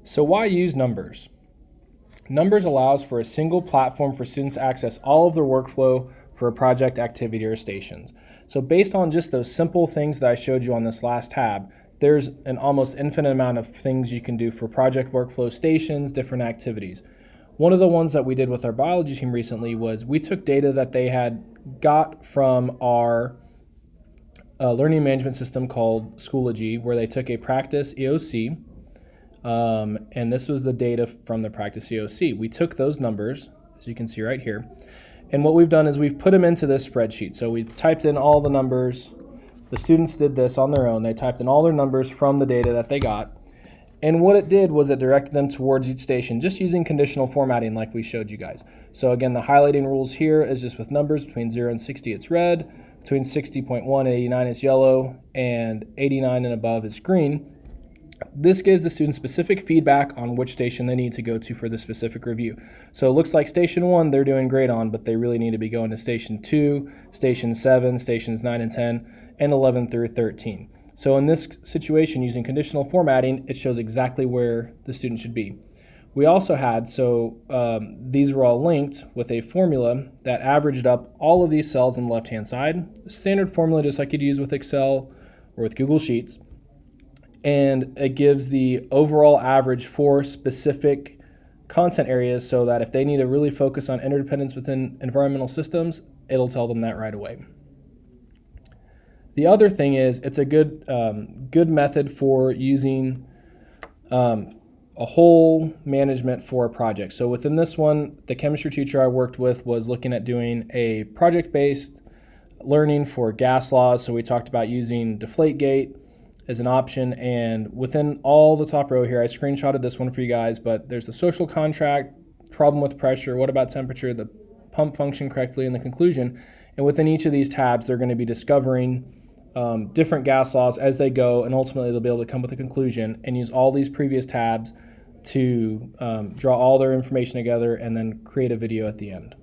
So why use Numbers? Numbers allows for a single platform for students to access all of their workflow for a project, activity, or stations. So based on just those simple things that I showed you on this last tab, there's an almost infinite amount of things you can do for project workflow, stations, different activities. One of the ones that we did with our biology team recently was we took data that they had got from our learning management system called Schoology, where they took a practice EOC, and this was the data from the practice EOC. We took those numbers, as you can see right here, and what we've done is we've put them into this spreadsheet. So we typed in all the numbers. The students did this on their own. They typed in all their numbers from the data that they got. And what it did was it directed them towards each station just using conditional formatting like we showed you guys. So again, the highlighting rules here is just with numbers between 0 and 60 it's red, between 60.1 and 89 it's yellow, and 89 and above is green. This gives the student specific feedback on which station they need to go to for the specific review. So it looks like station 1 they're doing great on, but they really need to be going to station 2, station 7, stations 9 and 10, and 11 through 13. So in this situation, using conditional formatting, it shows exactly where the student should be. We also had, these were all linked with a formula that averaged up all of these cells on the left-hand side. Standard formula just like you'd use with Excel or with Google Sheets. And it gives the overall average for specific content areas so that if they need to really focus on interdependence within environmental systems, it'll tell them that right away. The other thing is it's a good method for using a whole management for a project. So within this one, the chemistry teacher I worked with was looking at doing a project-based learning for gas laws. So we talked about using Deflategate as an option, and within all the top row here, I screenshotted this one for you guys, but there's the social contract, problem with pressure, what about temperature, the pump function correctly, and the conclusion. And within each of these tabs, they're going to be discovering different gas laws as they go, and ultimately they'll be able to come with a conclusion and use all these previous tabs to draw all their information together and then create a video at the end.